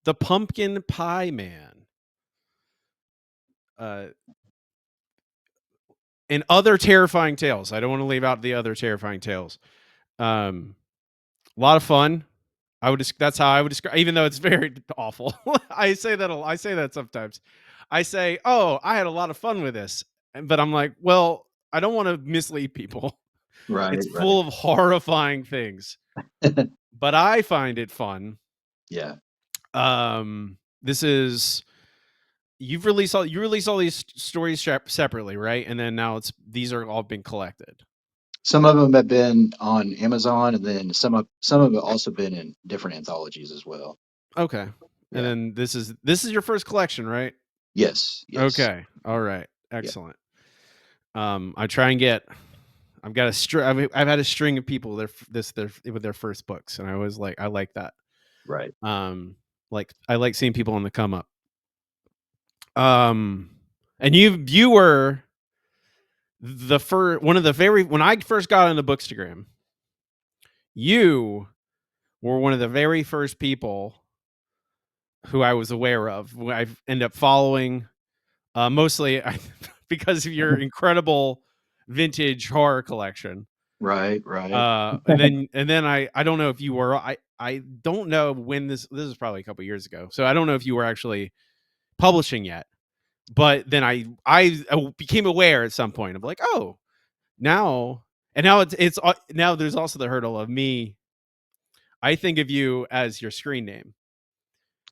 The Pumpkin Pie Man. And other terrifying tales. I don't want to leave out the other terrifying tales. A lot of fun. That's how I would describe, even though it's very awful. I say that sometimes. I say, "Oh, I had a lot of fun with this," but I'm like, "Well, I don't want to mislead people. Right, It's right. full of horrifying things, but I find it fun." Yeah. This is you release all these stories separately, right? And then now these are all been collected. Some of them have been on Amazon, and then some of it also been in different anthologies as well. Okay. And Yeah. then this is your first collection, right? Yes. Yes. Okay. All right. Yeah. Excellent. I try and get. I've got I've had a string of people with their first books, and I like that. Right. Um, I like seeing people on the come up. Um, and you were the first one of the very when I first got into Bookstagram, you were one of the very first people who I was aware of. Who I ended up following, mostly because of your incredible vintage horror collection. Right. Right. And then I don't know if you were I don't know when this is probably a couple years ago. So I don't know if you were actually publishing yet. But then I became aware at some point of like, oh, now and now it's now there's also the hurdle of me. I think of you as your screen name.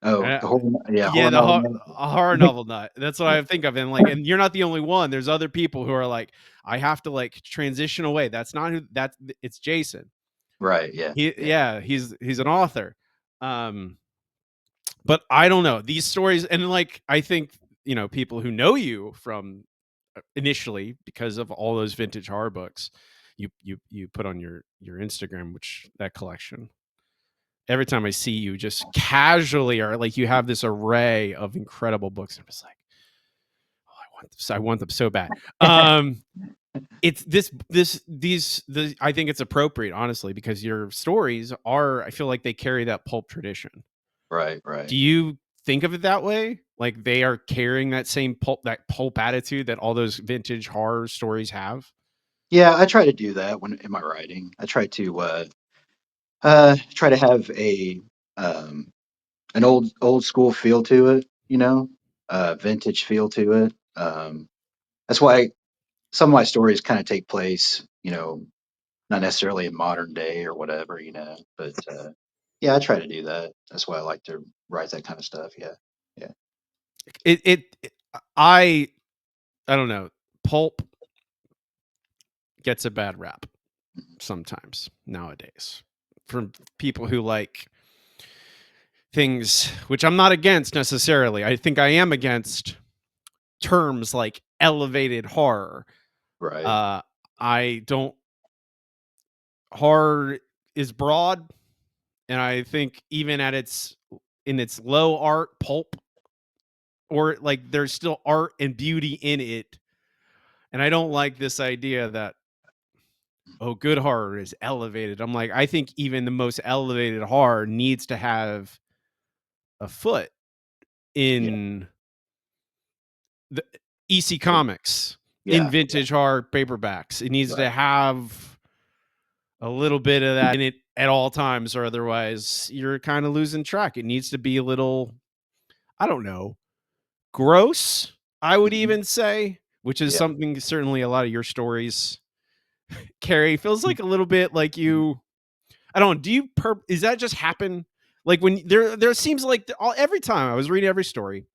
Oh, Uh, the horror. Yeah, yeah, horror the novel. horror novel nut. That's what Yeah. I think of. And you're not the only one. There's other people who are like, I have to like transition away. That's not who that's it's Jason. Right. Yeah. Yeah. He's an author. Um, but I don't know these stories, and like I think people who know you from initially because of all those vintage horror books you put on your Instagram, which that collection. Every time I see you, just casually, or like you have this array of incredible books, I'm just like, oh, I want them so bad. It's I think it's appropriate, honestly, because your stories I feel like they carry that pulp tradition. Right. Right. Do you think of it that way? Like they are carrying that pulp attitude that all those vintage horror stories have? Yeah, I try to do that when in my writing. I try to have a um an old school feel to it, vintage feel to it. That's why some of my stories kind of take place, not necessarily in modern day or whatever, but yeah, I try to do that. That's why I like to write that kind of stuff. Yeah. Yeah. It I I don't know. Pulp gets a bad rap Mhm. sometimes nowadays from people who like things which I'm not against necessarily. I think I am against terms like elevated horror. Right. Uh I don't Horror is broad, and I think even at its low art pulp, or like there's still art and beauty in it. And I don't like this idea that, oh, good horror is elevated. I'm like, I think even the most elevated horror needs to have a foot Yeah. in the EC Yeah. Comics, in Yeah. vintage horror paperbacks. It needs Right. to have a little bit of that in it at all times, or otherwise you're kind of losing track. It needs to be a little, I don't know, gross, I would Mhm. even say, which is Yeah. something certainly a lot of your stories carry. Feels like a little bit like Mhm. you. I don't. Do you? Is that just happen? Like when there seems like every time I was reading every story,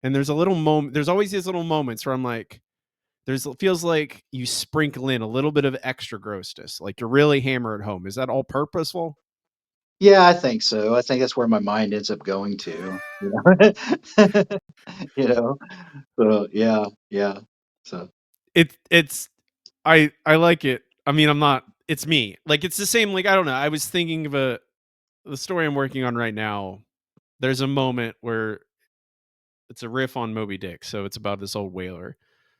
and there's a little moment. There's always these little moments where I'm like, feels like you sprinkle in a little bit of extra grossness, like you're really hammer at home. Is that all purposeful? Yeah, I think so. I think that's where my mind ends up going to, you know. So yeah, yeah. So It's I like it. I mean, I'm not. It's me. Like it's the same. Like I don't know. I was thinking of the story I'm working on right now. There's a moment where it's a riff on Moby Dick, so it's about this old whaler,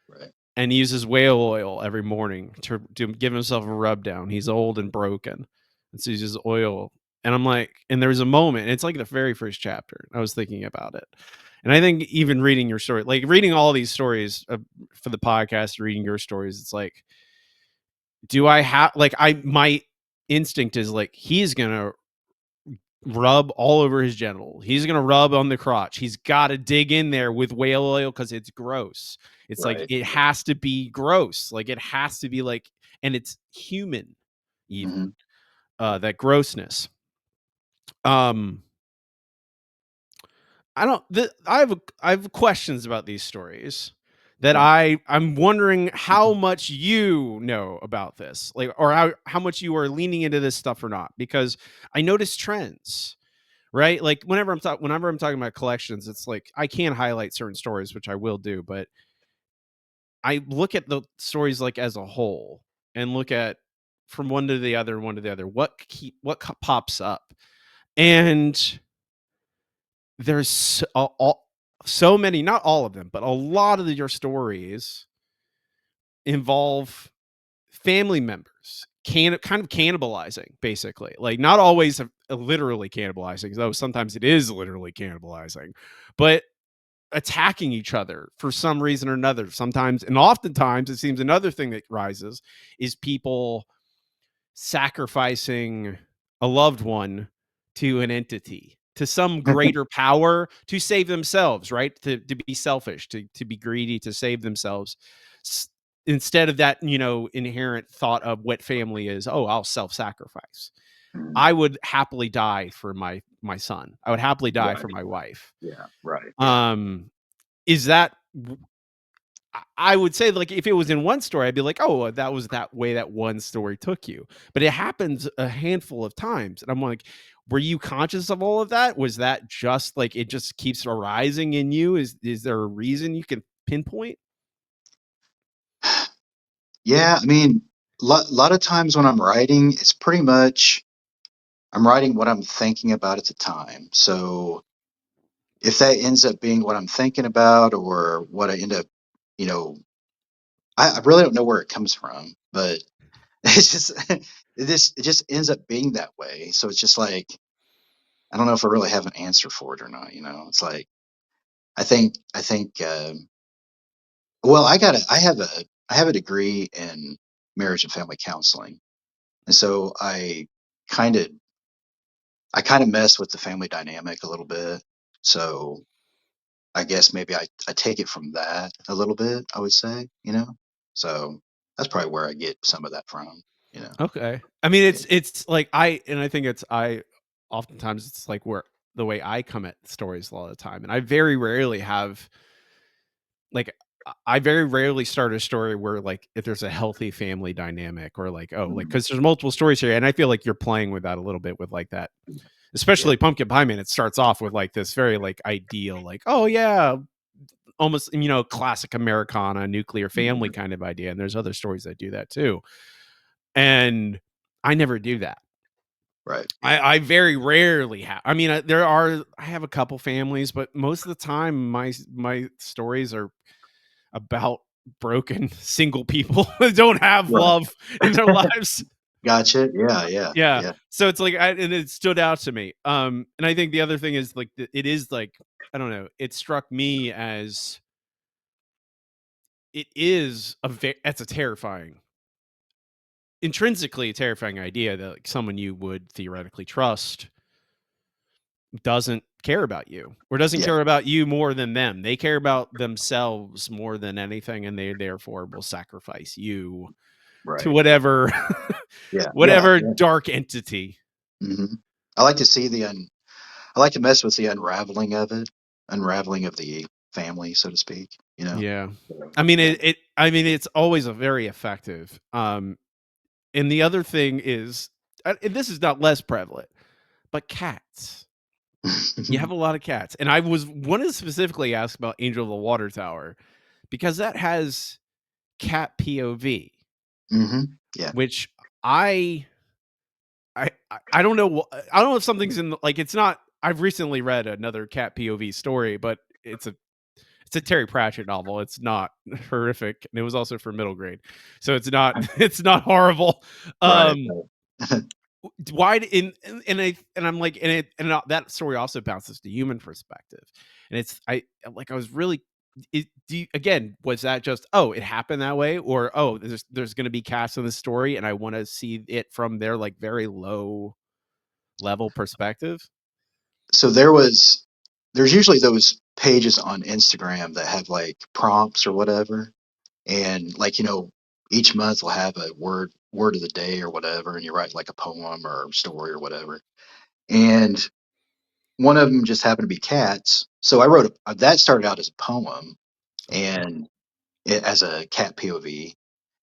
right. and he uses whale oil every morning to give himself a rub down. He's old and broken, and so he uses oil And I'm like, and there's a moment, it's like the very first chapter. I was thinking about it. And I think even reading your story, like reading all these stories for the podcast, reading your stories, it's like, do I have like my instinct is like he's gonna rub all over his genital. He's gonna rub on the crotch. He's got to dig in there with whale oil because it's gross. It's like Right. it has to be gross. Like it has to be like, and it's human, even Hmm. that grossness. Um, I don't. I have questions about these stories that Okay. I'm wondering how much you know about this, like, or how much you are leaning into this stuff or not, because I notice trends. Right? Like whenever I'm talking about collections, it's like I can highlight certain stories, which I will do, but I look at the stories like as a whole and look at from one to the other, pops up. And there's so many, not all of them, but a lot of your stories involve family members kind of cannibalizing, basically, like not always literally cannibalizing, though sometimes it is literally cannibalizing, but attacking each other for some reason or another sometimes. And oftentimes it seems another thing that rises is people sacrificing a loved one to an entity, to some greater power, to save themselves, right? To be selfish, to be greedy, to save themselves. Instead of that, inherent thought of what family is, oh, I'll self-sacrifice. Mhm. I would happily die for my son. I would happily die Right. for my wife. Yeah. Right. Yeah. Um, is that I would say, like, if it was in one story, I'd be like, "Oh, that was that way that one story took you." But it happens a handful of times, and I'm like, "Were you conscious of all of that? Was that just like it just keeps arising in you? Is there a reason you can pinpoint?" Yeah. I mean, lot of times when I'm writing, it's pretty much I'm writing what I'm thinking about at the time. So if that ends up being what I'm thinking about or what I end up, you know, I really don't know where it comes from, but it's just it just ends up being that way. So it's just like I don't know if I really have an answer for it or not. It's like I think well, I have a degree in marriage and family counseling, and so kind of I kind of mess with the family dynamic a little bit. So I guess maybe I take it from that a little bit, I would say. So that's probably where I get some of that from, you know. Okay. I mean, Yeah. it's like I think it's I oftentimes it's like where the way I come at stories a lot of the time, and I very rarely have like I very rarely start a story where like if there's a healthy family dynamic or like oh like Mhm. because there's multiple stories here, and I feel like you're playing with that a little bit with like that, Yeah. especially Pumpkin Pie Man. It starts off with like this very like ideal like oh yeah almost classic Americana nuclear family Mhm. kind of idea, and there's other stories that do that too, and I never do that. Right. Yeah. I very rarely have. I mean, I have a couple families, but most of the time my stories are about broken single people that don't have Right. love in their lives. Gotcha. Yeah. Yeah. Yeah. Yeah. So it's like and it stood out to me. And I think the other thing is like it is like I don't know, it struck me as it is that's a terrifying intrinsically terrifying idea that like someone you would theoretically trust doesn't care about you or doesn't Yeah. care about you more than them. They care about themselves more than anything, and they therefore will sacrifice you to Right. whatever Yeah. Yeah. whatever Yeah. dark entity. Hmm. I like to see I like to mess with the unraveling of it, unraveling of the family, so to speak. Yeah. So, I mean yeah. I mean it's always a very effective. And the other thing is and this is not less prevalent, but cats. You have a lot of cats. And I was wanted to specifically ask about Angel of the Water Tower because that has cat POV, Hmm. Yeah. which I I don't know I don't know if something's in the, like it's not I've recently read another cat POV story, but it's a Terry Pratchett novel. It's not horrific, and it was also for middle grade, so it's not it's not horrible. Right. Um, Right. Why and I'm like, that story also bounces to human perspective, and I was really, again, was that just, oh, it happened that way, or, oh, there's going to be cast in the story, and I want to see it from their like very low level perspective. So there's usually those pages on Instagram that have like prompts or whatever, and like each month will have a word of the day or whatever, and you write like a poem or story or whatever. And one of them just happened to be cats, so I wrote that started out as a poem Okay, and as a cat POV.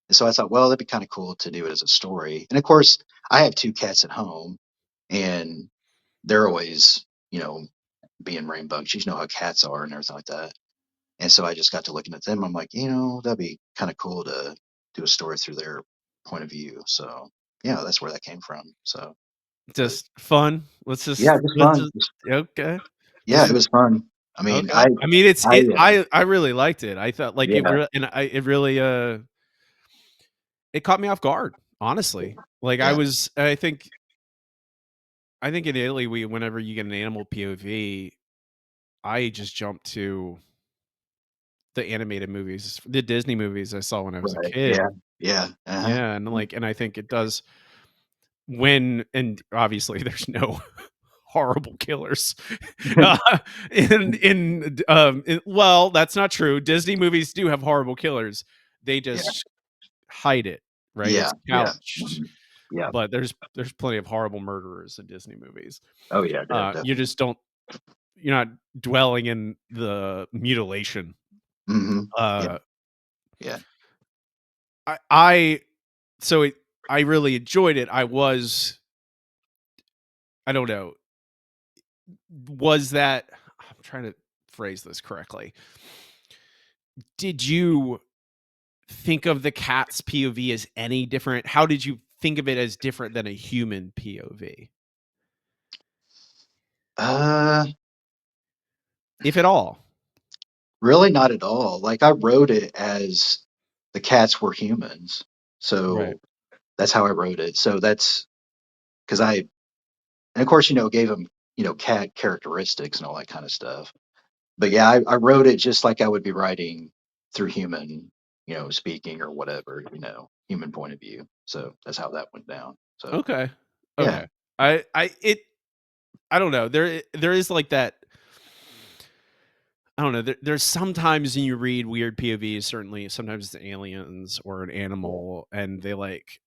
And so I thought, well, that'd be kind of cool to do it as a story. And of course, I have two cats at home, and they're always, being rambunctious. You know how cats are and everything like that. And so I just got to looking at them. I'm like, that'd be kind of cool to do a story through their point of view. So yeah, that's where that came from. So, but just fun. yeah, just Let's fun. just Okay. Yeah, This it is was fun. I mean, okay. I mean, I, I really liked it. I thought like yeah, it really it caught me off guard, honestly. Like yeah, I think in Italy, whenever you get an animal POV, I just jump to the animated movies, the Disney movies I saw when I was a right, kid. yeah, yeah, uh-huh, Yeah, and I think it does and obviously there's no horrible killers. Uh, well, that's not true. Disney movies do have horrible killers. They yeah, just hide it, right? yeah, It's yeah, couched, mhm, yeah. but there's plenty of horrible murderers in Disney movies. Oh yeah, You definitely. just don't you're not dwelling in the mutilation. Hmm. Yeah, Uh, yeah. I so it, I really enjoyed it. I don't know, was that I'm trying to phrase this correctly. Did you think of the cat's POV as any different? How did you think of it as different than a human POV, Uh, if at all? Really not at all. Like I wrote it as the cats were humans. Right. So that's how I wrote it. So that's because and of course, gave them, cat characteristics and all that kind of stuff. But yeah, I wrote it just like I would be writing through human, speaking or whatever, human point of view. So that's how that went down. So Okay. yeah, Okay. I don't know. There is like that. I don't know. There's sometimes when you read weird POVs, certainly sometimes it's aliens or an yeah, animal, and they like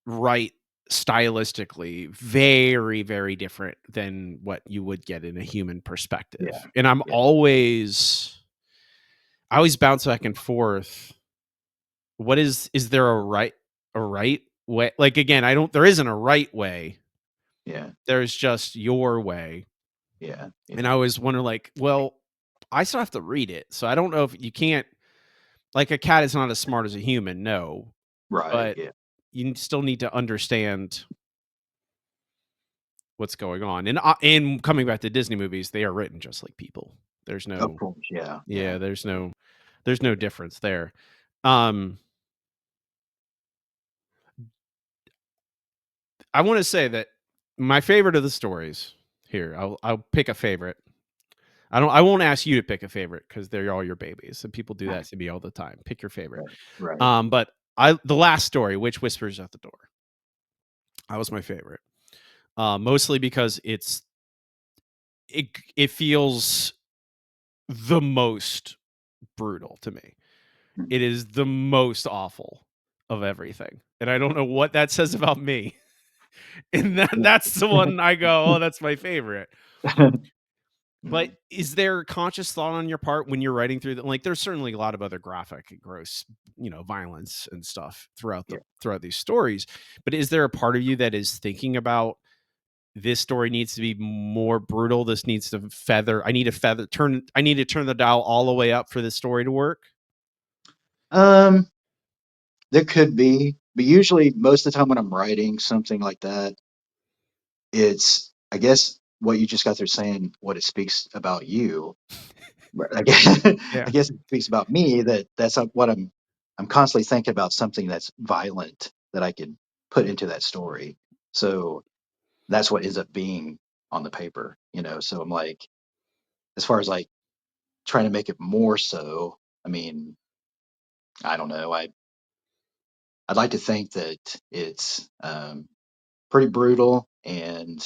write stylistically very, very different than what you would get in a human yeah, perspective. And yeah. I always bounce back and forth. What is there a right way? Like again, I don't there isn't a right way. Yeah, There's just your way. yeah, And yeah. I always wonder like, well, I still have to read it. So I don't know if you can't like a cat is not as smart as a human, no, Right. but Yeah. you still need to understand what's going on. And coming back to Disney movies, they are written just like people. There's Of no course. Yeah. Yeah. yeah, there's no difference there. Um, I want to say that my favorite of the stories here, I'll pick a favorite. I won't ask you to pick a favorite because they're all your babies, and people do that to me all the time. Pick your favorite. Right. Right. But I the last story, which whispers at the door, that was my favorite. Mostly because it feels the most brutal to me. Mhm. It is the most awful of everything, and I don't know what that says about me. And that's the one I go, oh, that's my favorite. But Mhm. is there conscious thought on your part when you're writing through the like, there's certainly a lot of other graphic and gross, violence and stuff Yeah. throughout these stories, but is there a part of you that is thinking about this story needs to be more brutal, this needs to feather I need to turn the dial all the way up for this story to work? Um, there could be, but usually most of the time when I'm writing something like that, it's I guess what you just got there saying what it speaks about you. But I guess I Yeah. guess it speaks about me that that's what I'm constantly thinking about something that's violent that I could put into that story. So that's what ends up being on the paper, you know. So I'm like, as far as like trying to make it more so, I mean, I don't know. I'd like to think that it's pretty brutal, and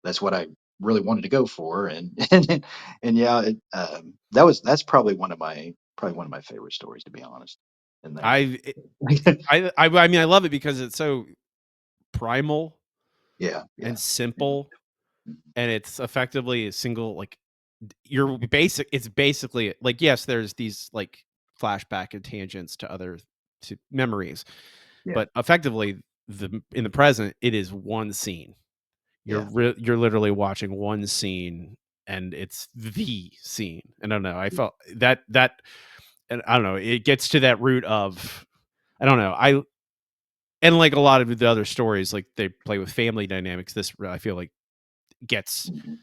that's what I really wanted to go for. And and yeah, that's probably one of my favorite stories, to be honest. In there, I I mean, I love it because it's so primal yeah, and yeah, yeah, simple, mhm, and it's effectively a single, like, you're basic it's basically like, yes, there's these, like, flashback and tangents to other to memories, yeah, but effectively, in the present, it is one scene. yeah, You're literally watching one scene, and it's the scene. I don't know, I yeah, felt that and I don't know, it gets to that root of I don't know, I and like a lot of the other stories, like, they play with family dynamics, this I feel like gets mhm,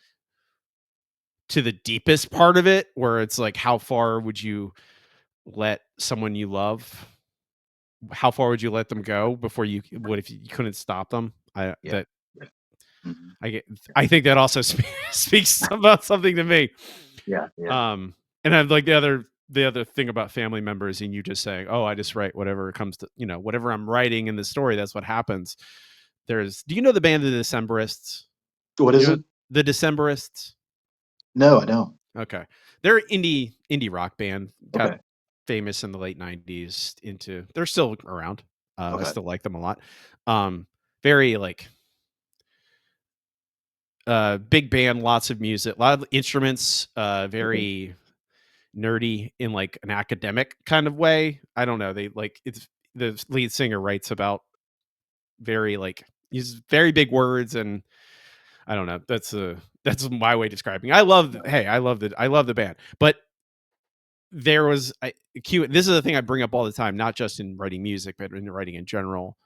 to the deepest part of it, where it's like, how far would you let someone you love how far would you let them go before you what if you couldn't stop them? I yeah, that yeah, mhm, I get I think that also speaks about something to me. yeah, yeah. Um, and then like the other thing about family members and you just saying, "Oh, I just write whatever comes to, whatever I'm writing in the story, that's what happens." Do you know the band The Decemberists? What You is know it? the Decemberists? No, I don't. Okay. They're an indie rock band, got Okay, famous in the late 90s into they're still around. I okay, still like them a lot. Very like big band, lots of music, a lot of instruments, okay, very nerdy in like an academic kind of way. I don't know. They like it's the lead singer writes about very like uses very big words and I don't know. That's my way of describing. I love the band. But there was this is the thing I bring up all the time, not just in writing music, but in writing in general.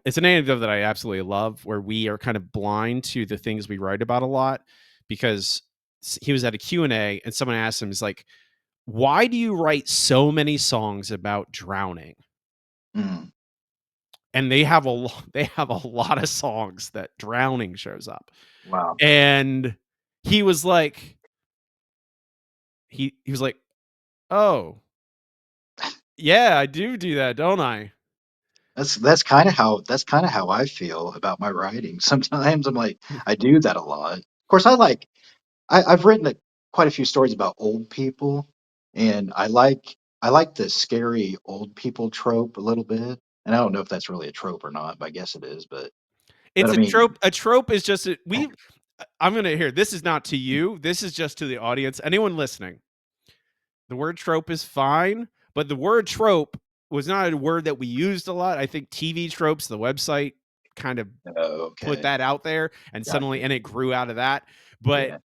It's an anecdote that I absolutely love, where we are kind of blind to the things we write about a lot, because he was at a Q&A and someone asked him, is like, why do you write so many songs about drowning? mm, And they have a lot of songs that drowning shows up. wow. And he was like, he was like, oh yeah, I do that, don't I? That's kind of how I feel about my writing. Sometimes I'm like, I do that a lot. Of course, I've written quite a few stories about old people, and I like the scary old people trope a little bit. And I don't know if that's really a trope or not, but I guess it is. But It's I a mean, trope. A trope is just I'm gonna hear. This is not to you. This is just to the audience. Anyone listening, the word trope is fine, but the word trope was not a word that we used a lot. I think TV tropes, the website, kind of put okay, that out there, and gotcha. suddenly, and it grew out of that. But Yeah,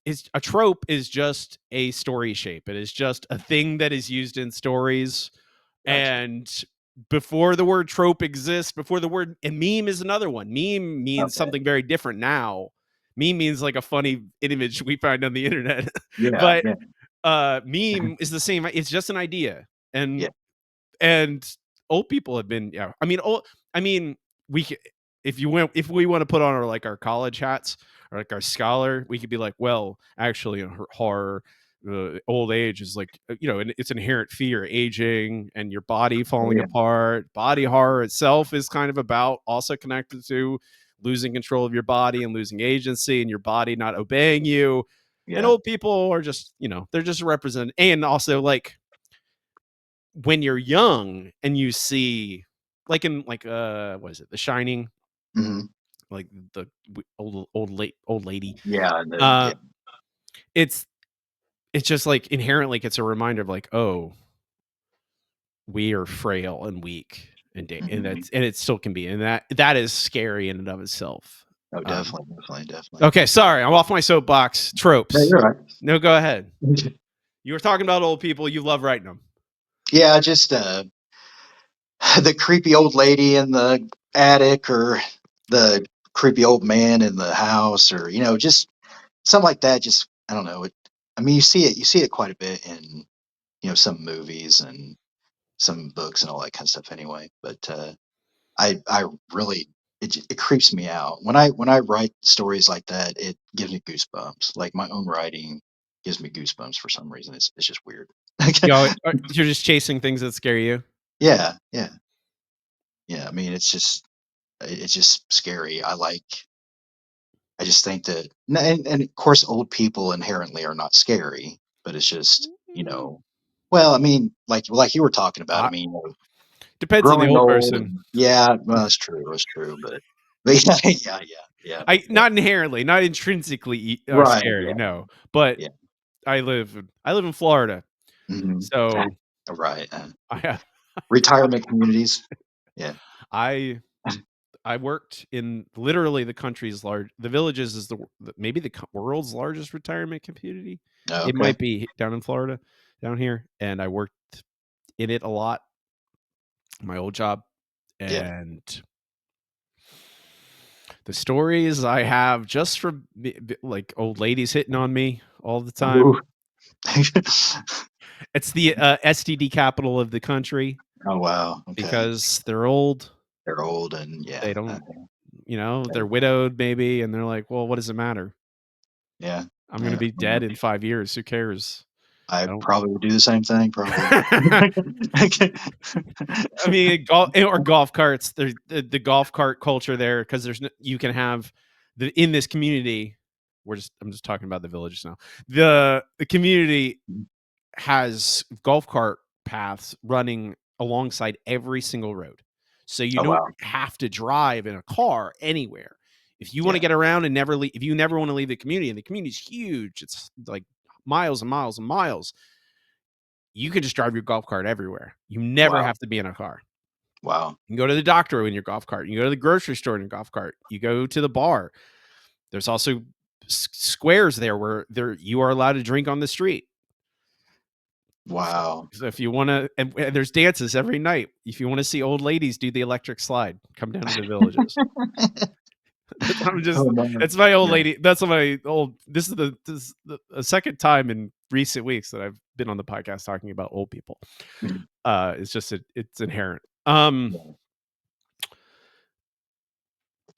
is a trope is just a story shape. It is just a thing that is used in stories. gotcha. And before the word trope exists, before the word and meme is another one. Meme means Okay. something very different now. Meme means like a funny image we find on the internet. Yeah, But yeah, meme is the same. It's just an idea. yeah. And old people have been, yeah. I mean, we c- if we want to put on our like our college hats or like our scholar, we could be like, well, actually, in horror, old age is like it's inherent fear, aging, and your body Oh falling yeah, apart. Body horror itself is kind of about also connected to losing control of your body and losing agency, and your body not obeying you. And yeah. old people are just, they're just represent, and also like when you're young and you see like in like what is it, The Shining, Hmm. like the old lady, Yeah, yeah. uh it's it's just like inherently it's a reminder of like, oh, we are frail and weak and Hmm. it still can be, and that is scary in and of itself. Oh, um definitely, definitely, definitely. okay, sorry, I'm off my soapbox. No, Tropes. you're right. No, go ahead. You were talking about old people, you love writing them. Yeah, just the creepy old lady in the attic, or the creepy old man in the house, or just something like that. Just I don't know. I mean, you see it quite a bit in some movies and some books and all that kind of stuff. Anyway, but I really it creeps me out when I write stories like that. It gives me goosebumps. Like my own writing gives me goosebumps for some reason. It's just weird. You're just chasing things that scare you? Yeah, yeah, yeah. I mean, it's just scary. I just think that, and of course, old people inherently are not scary, but it's just, Mm, well, I mean, like you were talking about. I uh, mean, depends on the growing old old, person. and yeah, well, that's true, but yeah, yeah, yeah, I yeah, not inherently, not intrinsically right, scary, yeah, no, but yeah, I live in Florida, hmm so right. I have Retirement communities, yeah. I I worked in literally the Villages is maybe world's largest retirement community. Oh, It okay, might be down in Florida, down here, and I worked in it a lot, my old job, yeah. and the stories I have just from like old ladies hitting on me all the time. Ooh. It's the STD capital of the country Oh wow, okay. because they're old. They're old and yeah, They don't, okay. they're widowed maybe, and they're like, well, what does it matter? Yeah, I'm gonna yeah. be dead in 5 years. Who cares? I I don't. probably would do the same thing, probably. I mean, golf carts. The golf cart culture there because you can have in this community. I'm just talking about the villages now. The community has golf cart paths running alongside every single road. So you Oh, don't wow. have to drive in a car anywhere. If you want to Yeah, get around and never leave, if you never want to leave the community, and the community's huge, it's like miles and miles and miles, you can just drive your golf cart everywhere. You never wow, have to be in a car. wow, You can go to the doctor in your golf cart. You can go to the grocery store in your golf cart. You go to the bar. There's also squares there where you are allowed to drink on the street. So, wow. so if you want to, and there's dances every night. If you want to see old ladies do the electric slide, come down to the villages. I'm just, Oh, man. it's my old Yeah. lady. That's my old. This is the second time in recent weeks that I've been on the podcast talking about old people. Mhm. It's just it's inherent. Yeah.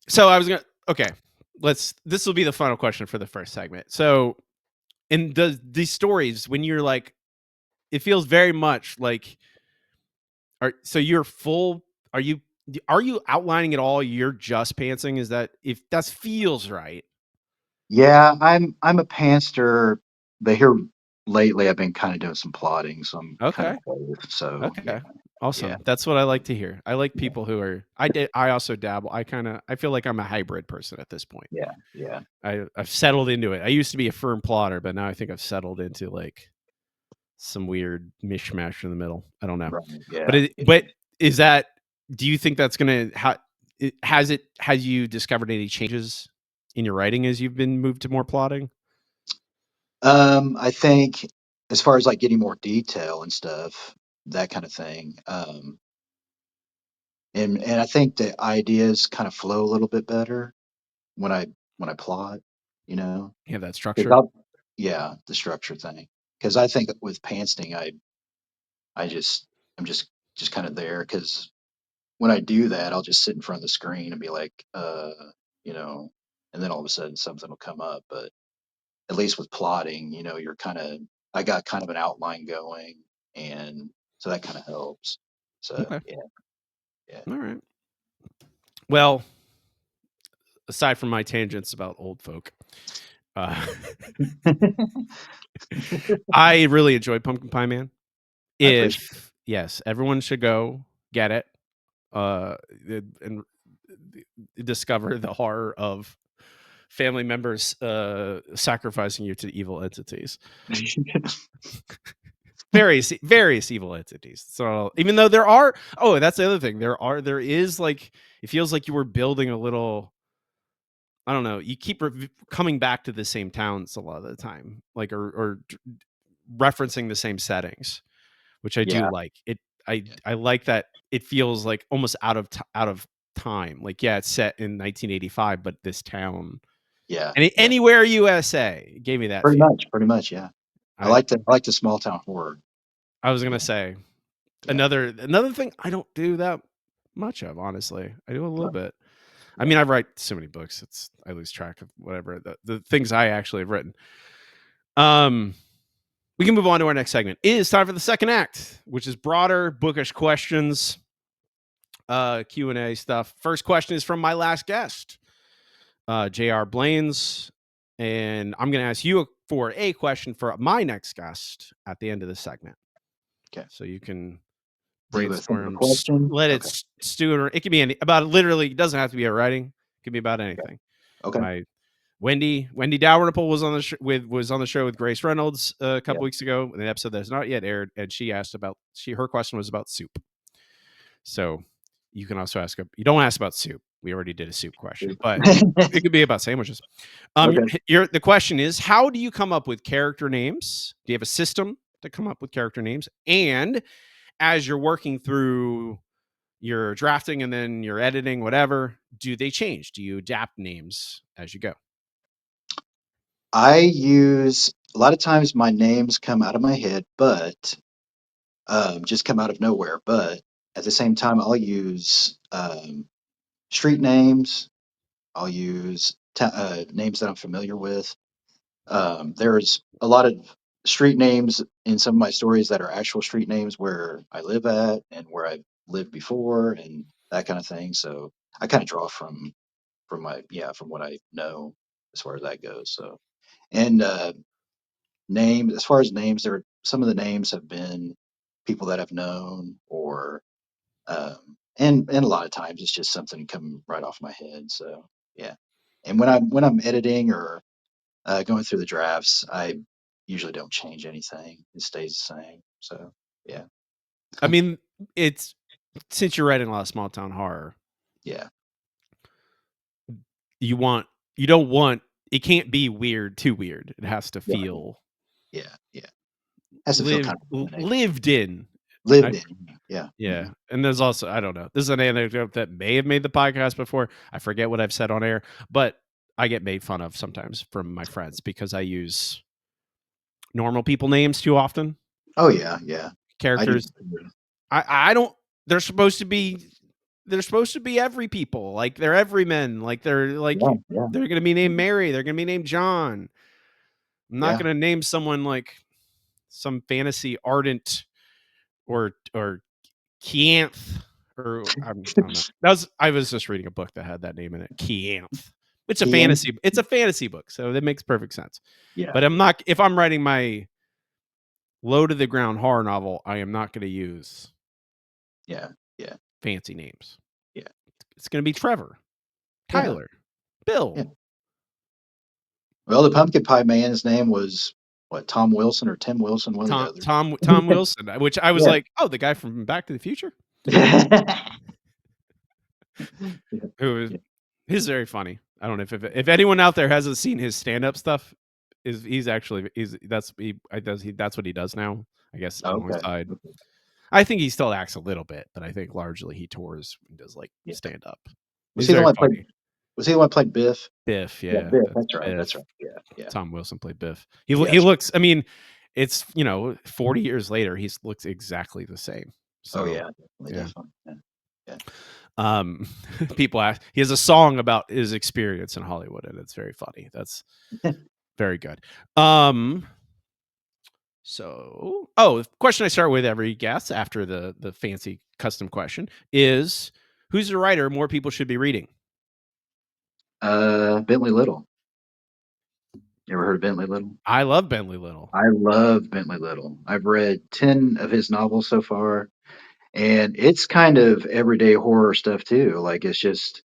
So I was gonna okay. This will be the final question for the first segment. So in these stories, when you're like, it feels very much like so you're full are you outlining it all? You're just pantsing? Is that if that feels right? Yeah, I'm a pantser, but here lately I've been kinda doing some plotting, so I'm kind of Okay. both. So, yeah, Okay. yeah, Awesome. That's what I like to hear. I like yeah, people who are I also dabble. I feel like I'm a hybrid person at this point. yeah, yeah. I've settled into it. I used to be a firm plotter, but now I think I've settled into like some weird mishmash in the middle. I don't know. Right, But yeah, yeah. is that do you think that's gonna has you discovered any changes in your writing as you've been moved to more plotting? I think as far as, like, getting more detail and stuff, that kinda thing, and I think the ideas kinda flow a little bit better when I plot, you know? You have that 'Cause structure? I'll yeah, the structure thing. Because I think with pantsing, I just I'm just kinda there. Because when I do that, I'll just sit in front of the screen and be like, you know, and then all of a sudden something will come up, but at least with plotting, you're kinda I got kind of an outline going, and so that kinda helps. So, Okay. yeah, yeah. All right. Well, aside from my tangents about old folk, uh, I really enjoyed Pumpkin Pie Man. I appreciate it. If yes, everyone should go get it, uh, and discover the horror of family members sacrificing you to evil entities. Various evil entities. So even though there are that's the other thing. There is like it feels like you were building a little I don't know, you keep coming back to the same towns a lot of the time, like referencing the same settings, which I do Yeah, like. yeah, I like that it feels like almost out of time. Like yeah, it's set in 1985, but this town yeah, yeah. anywhere USA gave me that feel. Pretty much, yeah. I I like the small town horror. I was gonna Yeah, say yeah. another thing I don't do that much of, honestly. I do a little No, bit. I yeah. mean, I write so many books. I lose track of whatever the things I actually have written. Um, we can move on to our next segment. It is time for the second act, which is broader bookish questions, Q&A stuff. First question is from my last guest, J.R. Blaine's, and I'm going to ask you for a question for my next guest at the end of the segment. Okay. So you can So you go think of a brainstorm, question. let it Okay. stew. It can be about literally. It doesn't have to be a writing. It can be about Okay. anything. Okay. My Wendy Dalrymple was on the show with Grace Reynolds a Yeah. couple weeks ago in an episode that's not yet aired, and she asked about her question was about soup. So you can also ask. You don't ask about soup. We already did a soup question, but it could be about sandwiches. Okay. The question is, how do you come up with character names? Do you have a system to come up with character names? And as you're working through your drafting and then your editing, whatever, do they change? Do you adapt names as you go? I use a lot of times my names come out of my head, but just come out of nowhere. But at the same time, I'll use street names. I'll use names that I'm familiar with. There's a lot of street names in some of my stories that are actual street names where I live at and where I've lived before and that kind of thing. So I kind of draw from my from what I know as far as that goes. So and names as far as names, there some of the names have been people that I've known or and a lot of times it's just something come right off my head. So yeah. And when I'm editing or going through the drafts, I usually don't change anything. It stays the same. So yeah, I mean, it's since you're writing a lot of small town horror, yeah, you want you don't want it can't be weird, too weird. It has to right, feel yeah, yeah. Has to feel kind of authentic. lived in. Lived I in. Yeah. Yeah, Mhm. and there's also I don't know. This is an anecdote that may have made the podcast before. I forget what I've said on air, but I get made fun of sometimes from my friends because I use normal people names too often. Oh yeah, yeah. I do. Characters. I don't. They're supposed to be. They're supposed to be every people. Like they're everymen. Yeah, yeah, they're gonna be named mhm, Mary. They're gonna be named John. I'm not yeah. gonna name someone like some fantasy ardent or Kianth, or I don't know. I was just reading a book that had that name in it. Kianth. Kian. It's a fantasy book, so that makes perfect sense. Yeah, But I'm not if I'm writing my low to the ground horror novel, I am not going to use yeah, yeah, fancy names. yeah, It's going to be Trevor, yeah, Tyler, yeah. Bill, Well, the pumpkin pie man's name was what? Tom Wilson or Tim Wilson, one or the other. Tom Wilson, which I was Yeah. like, "Oh, the guy from Back to the Future?" Yeah, Who was yeah. he's very funny. I don't know if anyone out there hasn't seen his stand-up stuff, he's actually he's that's he I does he that's what he does now, I guess, Okay. alongside. Okay. I think he still acts a little bit, but I think largely he tours and does like Yeah. stand up. Was He's he the very one that played? funny. Was he the one that played Biff? Biff, Yeah, yeah, Biff. that's That's right. That's Biff. right. Yeah, yeah, Tom Wilson played Biff. yeah. He That's right. looks. I mean, it's 40 years later, he looks exactly the same. Oh So yeah, definitely, yeah. definitely. Yeah, yeah. Um, people ask. He has a song about his experience in Hollywood, and it's very funny. That's very good. Um, the question I start with every guest after the fancy custom question is, who's the writer more people should be reading? Bentley Little. You ever heard of Bentley Little? I love Bentley Little. I love Bentley Little. I've read 10 of his novels so far, and it's kind of everyday horror stuff too. Like it's just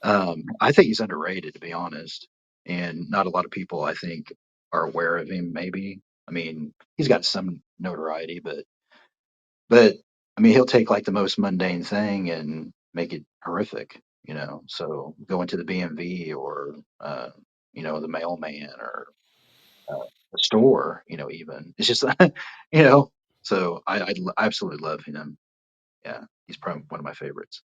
I think he's underrated to be honest. And not a lot of people I think are aware of him maybe. I mean, he's got some notoriety, but I mean, he'll take like the most mundane thing and make it horrific, you know. So going to the BMV or the mailman or the store, even it's just you know. So I absolutely love him. Yeah, he's probably one of my favorites.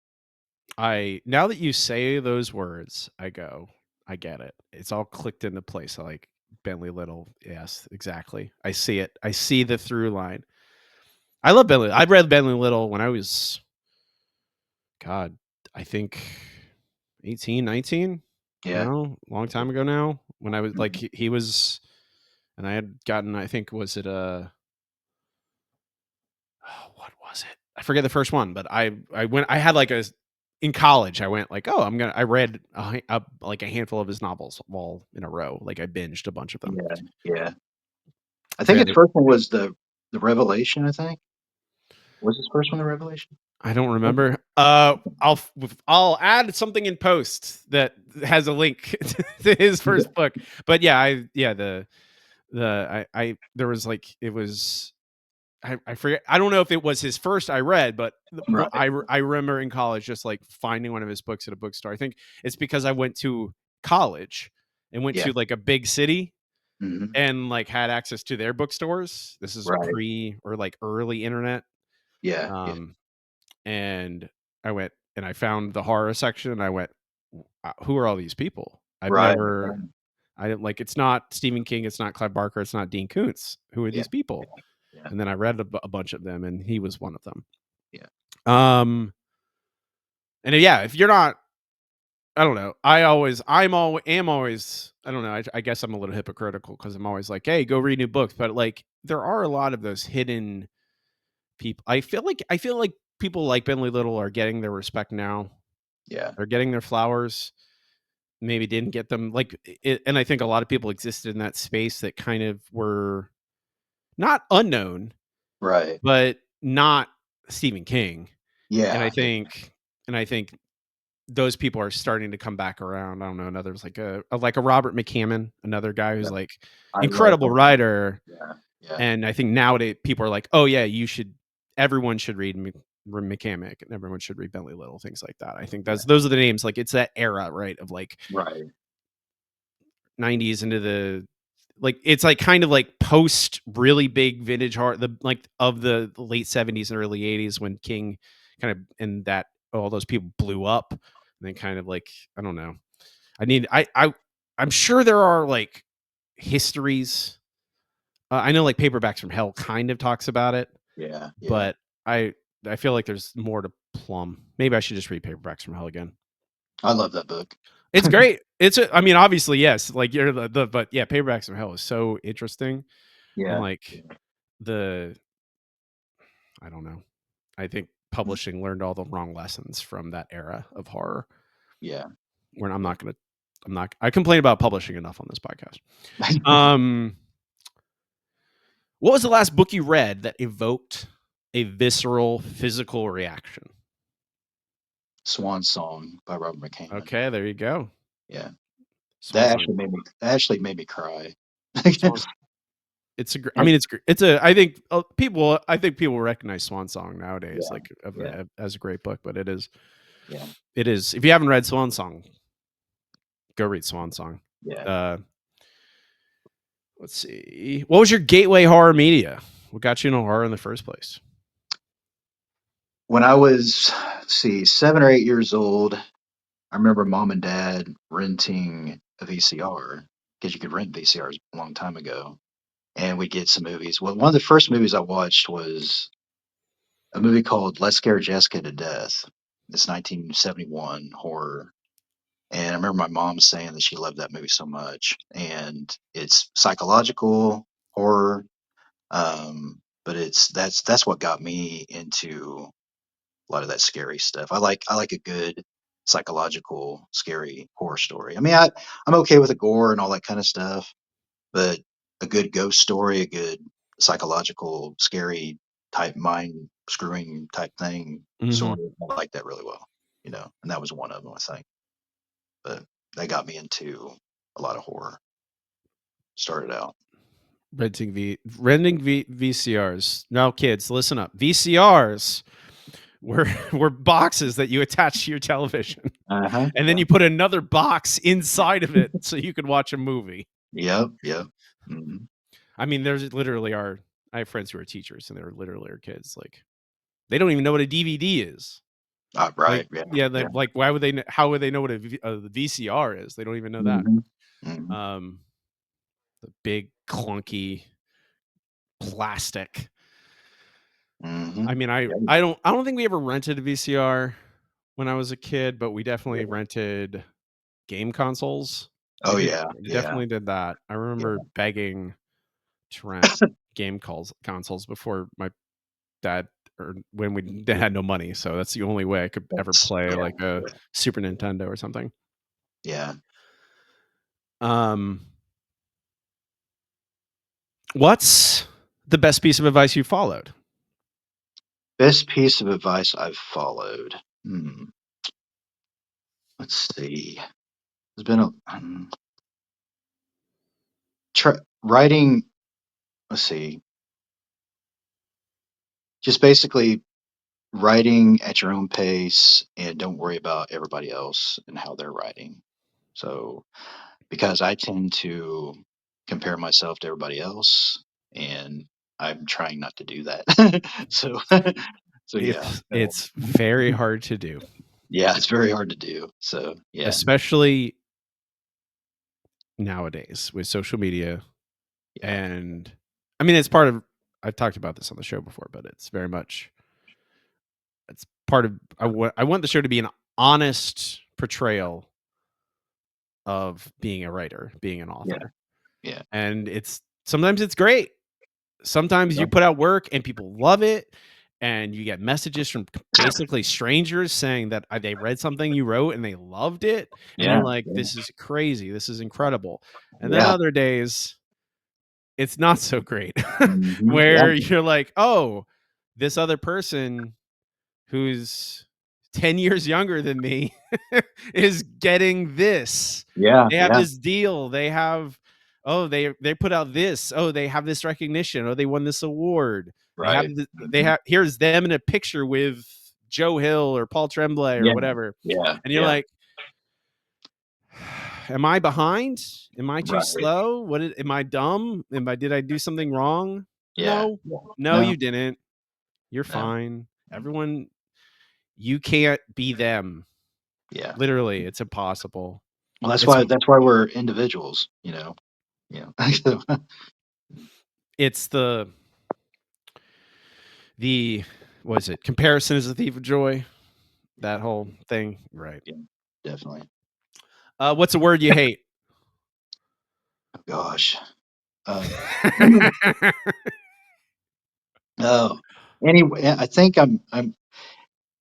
I Now that you say those words, I get it. It's all clicked into place. I like Bentley Little. Yes, exactly. I see it. I see the through line. I love Bentley. I read Bentley Little when I was God, I think 18, 19. Yeah. No, long time ago now. When I was like, Mhm. he was, and I had gotten, I think, was it what was it? I forget the first one, but I went. I had like a in college. I went like, oh, I'm gonna. I read like a handful of his novels all in a row. Like I binged a bunch of them. Yeah, yeah. I So think yeah, his first one was the Revelation, I think. Was his first one the Revelation? I don't I think remember. I'll add something in post that has a link to his first book. But yeah, I there was like it was I forget. I don't know if it was his first I read, but Right. I remember in college just like finding one of his books at a bookstore. I think it's because I went to college and went Yeah. to like a big city Mhm. and like had access to their bookstores. This is Right. pre or like early internet. Yeah, yeah. Um, and I went and I found the horror section and I went, Who are all these people? Right, right. I didn't like, it's not Stephen King, it's not Clive Barker, it's not Dean Koontz. Who are Yeah, these people?" yeah, And then I read a bunch of them and he was one of them. yeah. Um, and yeah, if you're not, I don't know. Am always, I don't know. I guess I'm a little hypocritical because I'm always like, hey, go read new books. But like, there are a lot of those hidden people. I feel like people like Bentley Little are getting their respect now. Yeah. They're getting their flowers. Maybe didn't get them like it, and I think a lot of people existed in that space that kind of were not unknown, Right. but not Stephen King. And I Yeah, yeah. think and I think those people are starting to come back around. I don't know, another's like a Robert McCammon, another guy who's Yeah. like I love incredible Robert. writer. Yeah, yeah, And I think nowadays people are like, oh yeah, everyone should read McCamick and everyone should read Bentley Little, things like that. I think yeah. those are the names. Like it's that era, right? Of like Right. 90s into the like it's like kind of like post really big vintage art the like of the late 70s and early 80s when King kind of and that all those people blew up and then kind of like I don't know. I need I'm sure there are like histories. I know like Paperbacks from Hell kind of talks about it, Yeah, yeah. but I I feel like there's more to plumb. Maybe I should just read Paperbacks from Hell again. I love that book. It's great. I mean, obviously, yes. Like you're but yeah, Paperbacks from Hell is so interesting. And Yeah, like yeah. the, I don't know. I think Mm, publishing learned all the wrong lessons from that era of horror. yeah, Where yeah. I complain about publishing enough on this podcast. Um, what was the last book you read that evoked a visceral physical reaction? Swan Song by Robert McCammon. Okay, there you go. Yeah. Swan Song. That actually made me cry. Swan I And mean, it's a. I think people recognize Swan Song nowadays, yeah, like yeah, as a great book. But yeah, it is. If you haven't read Swan Song, go read Swan Song. yeah. Uh, let's see. What was your gateway horror media? What got you into horror in the first place? When I was, let's see, 7 or 8 years old, I remember mom and dad renting a VCR because you could rent VCRs a long time ago, and we get some movies. Well, one of the first movies I watched was a movie called Let's Scare Jessica to Death. It's 1971 horror. And I remember my mom saying that she loved that movie so much. And it's psychological horror, but that's what got me into a lot of that scary stuff. I like a good psychological scary horror story. I mean, I'm okay with the gore and all that kind of stuff, but a good ghost story, a good psychological scary type mind screwing type thing Hmm. story, I like that really well. And that was one of them, I think. But that got me into a lot of horror. Started out. VCRs. Now, kids, listen up. VCRs were were boxes that you attach to your television, Uh-huh. and then Yeah. you put another box inside of it so you could watch a movie. Yep. Yep. Hmm. I mean, there's literally are. I have friends who are teachers, and they're literally our kids. Like they don't even know what a DVD is. Like, Right. Yeah. yeah, Yeah. like why would they? How would they know what the VCR is? They don't even know that. Hmm. Hmm. Um, the big clunky plastic. Hmm. I mean, Yeah. I don't think we ever rented a VCR. when I was a kid, but we definitely Yeah. rented game consoles. Oh yeah, We yeah, definitely did that. I remember yeah. begging to rent consoles before my dad, or when we had no money, so that's the only way I could ever That's play, yeah, like, a yeah, Super Nintendo or something. yeah. Um, what's the best piece of advice you followed? Best piece of advice I've followed. Let's see. There's been a writing. Let's see. Just basically writing at your own pace and don't worry about everybody else and how they're writing. So, because I tend to compare myself to everybody else, and I'm trying not to do that. So, so yeah, It's very hard to do, yeah, it's very hard to do. So, yeah, especially nowadays with social media. yeah, And I mean, it's part of, I've talked about this on the show before, but it's very much, it's part of, I want the show to be an honest portrayal of being a writer, being an yeah, author. yeah, And it's sometimes it's great. Sometimes yeah, you put out work and people love it, and you get messages from basically strangers saying that they read something you wrote and they loved it, and yeah, you're like, yeah, "This is crazy. This is incredible." And then yeah, other days, it's not so great, yeah, where you're like, "Oh, this other person who's 10 years younger than me is getting this. yeah, They have yeah, this deal. They have, oh, they put out this. Oh, they have this recognition. Oh, they won this award. right. They Mhm. have, here's them in a picture with Joe Hill or Paul Tremblay or Yeah, whatever." yeah, And you're yeah, like, am I behind? Am I too right. slow? Am I dumb? Did I do something wrong? Yeah, No. yeah. No, No, you didn't. You're no. fine. Everyone, you can't be them. Yeah. Literally, it's impossible. Well, It's that's why we're individuals, you know. Yeah. So, it's the what is it? Comparison is the thief of joy. That yeah, whole thing, right? yeah, definitely. What's a word you hate? Oh, gosh. Uh, oh, anyway, I think I'm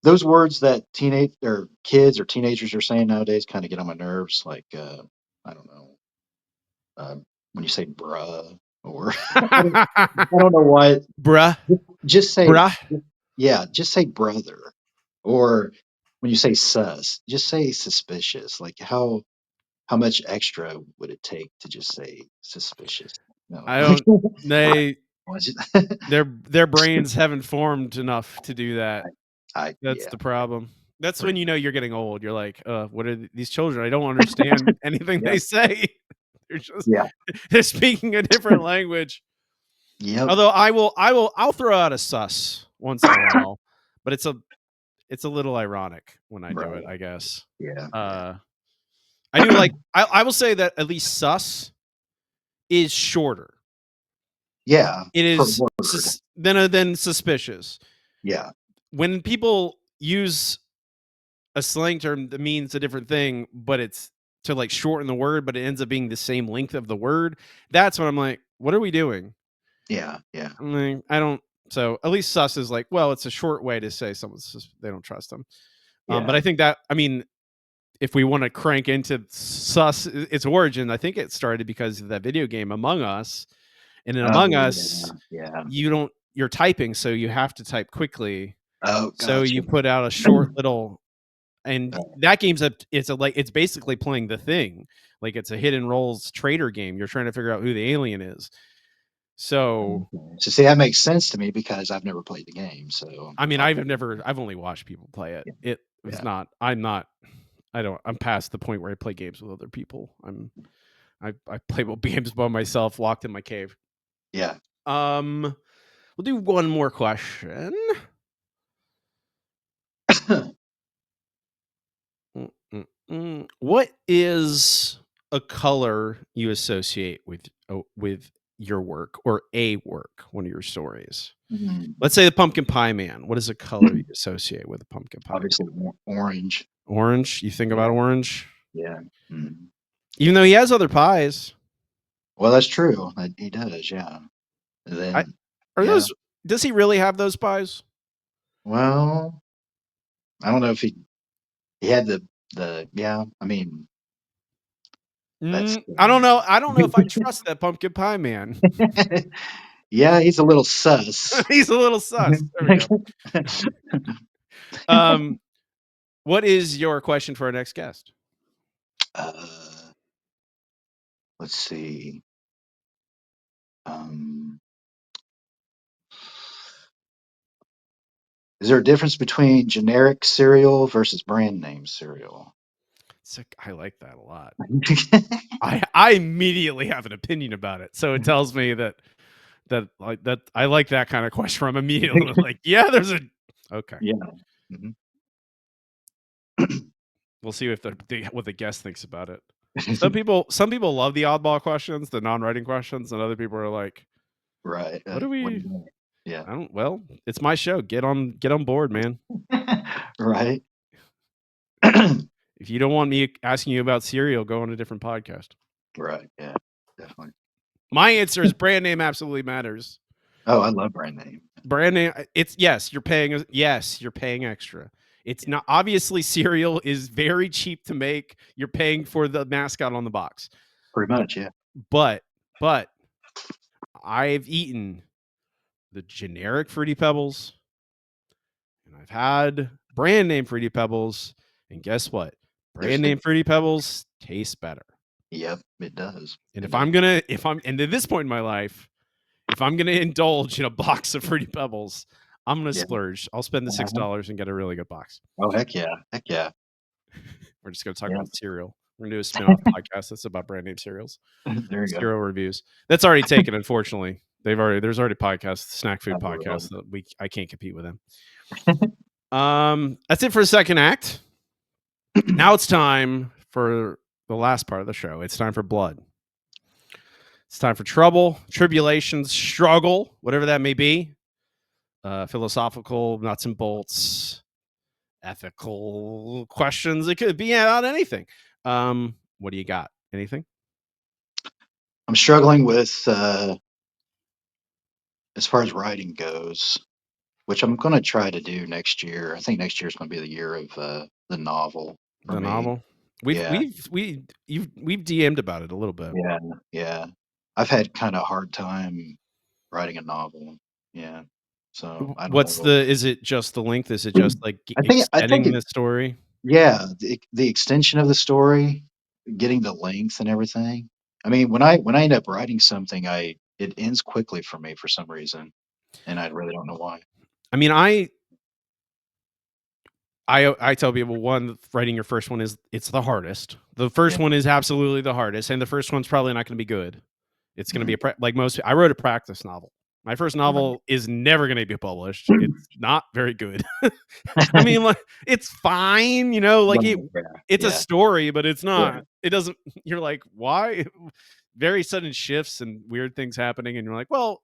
those words that teenage or kids or teenagers are saying nowadays kind of get on my nerves. Like, I don't know, uh, when you say bruh or I don't know what. Bruh, Just say, bruh. yeah, just say brother. Or when you say sus, just say suspicious. Like how much extra would it take to just say suspicious? No. I don't. They Was it? their brains haven't formed enough to do that. That's Yeah, the problem. That's when pretty you know much. you're getting old. You're like, what are these children? I don't understand anything Yeah, they say. They're just yeah, they're speaking a different language." yep. Although I'll throw out a sus once in a while, but it's a little ironic when I do it, Right. I guess. Yeah, yeah. Uh, I do like, I will say that at least sus is shorter. Yeah, It per is word. than suspicious. Yeah, When people use a slang term that means a different thing, but it's to like shorten the word, but it ends up being the same length of the word, that's when I'm like, what are we doing? yeah, yeah, I'm like, I don't. So at least sus is like, well, it's a short way to say someone's, they don't trust them. But yeah. I think that, I mean, if we want to crank into sus its origin, I think it started because of that video game Among Us. And in Oh, Among yeah, Us, yeah. you're typing, so you have to type quickly. Oh, So gotcha. you put out a short little, and Oh, that game's it's basically playing The Thing. Like, it's a hidden roles trader game. You're trying to figure out who the alien is. So okay. So see, that makes sense to me because I've never played the game. So I mean, I'll I've only watched people play it. yeah, It was yeah, not, I'm past the point where I play games with other people. I play games by myself, locked in my cave. yeah. Um, we'll do one more question. What is a color you associate with your work or a work, one of your stories? Mm. Let's say the Pumpkin Pie Man. What is a color you associate with the Pumpkin Pie Obviously, Man? orange. Orange? You think about Yeah, orange? yeah. Mm. Even though he has other pies. Well, that's true. He does, yeah. And I then, are yeah. those does he really have those pies? Well, I don't know if he had the yeah. I mean, that's I don't know. I don't know if I trust that Pumpkin Pie Man. yeah. He's a little sus. He's a little sus. There we go. Um, what is your question for our next guest? uh, let's see. Um, is there a difference between generic cereal versus brand name cereal? I like that a lot. I immediately have an opinion about it. So it tells me that I like that kind of question. I'm immediately like, yeah, there's a okay. Yeah. Mhm. We'll see if what the guest thinks about it. Some people love the oddball questions, the non-writing questions, and other people are like, Right. what do What do we you mean? Yeah. I don't well, it's my show. Get on board, man. Right. If you don't want me asking you about cereal, go on a different podcast. Right. Yeah. Definitely. My answer is brand name absolutely matters. Oh, I love brand name. Brand name, it's yes, you're paying extra. It's Yeah. not obviously cereal is very cheap to make. You're paying for the mascot on the box. Pretty But much. Yeah. but but I've eaten the generic Fruity Pebbles and I've had brand name Fruity Pebbles. And guess what? There's Brand it. name Fruity Pebbles taste better. Yep. It does. And It does. if I'm and at this point in my life, if I'm gonna indulge in a box of Fruity Pebbles, I'm gonna Yeah. splurge. I'll spend the Uh-huh. $6 and get a really good box. Oh, heck yeah. Heck yeah. We're just gonna talk Yeah. about cereal. We're gonna do a spin-off podcast that's about brand name cereals, There you go. cereal reviews. That's already taken, unfortunately. There's already podcasts, snack food Oh, really? podcasts that I can't compete with them. That's it for the second act. Now it's time for the last part of the show. It's time for blood. It's time for trouble, tribulations, struggle, whatever that may be. Philosophical nuts and bolts, ethical questions. It could be about anything. What do you got? Anything? I'm struggling with as far as writing goes, which I'm going to try to do next year. I think next year is going to be the year of the novel for The me. novel? We've Yeah. we've we you've we've DM'd about it a little bit. Yeah. Yeah. I've had kind of a hard time writing a novel. Yeah. So I don't What's know. the is it just the length? Is it just like I think extending it the story? yeah, the extension of the story, getting the length and everything. I mean, when I end up writing something, I it ends quickly for me for some reason, and I really don't know why. I mean, I tell people one, writing your first one is it's the hardest. The Yeah. first one is absolutely the hardest, and the first one's probably not going to be good. It's going to be Mhm. like most. I wrote a practice novel. My first Right. novel is never going to be published. It's not very good. I mean, like it's fine, like Right, yeah, it's a yeah, story, but it's yeah, not. It doesn't. You're like, why? Very sudden shifts and weird things happening, and you're like, well,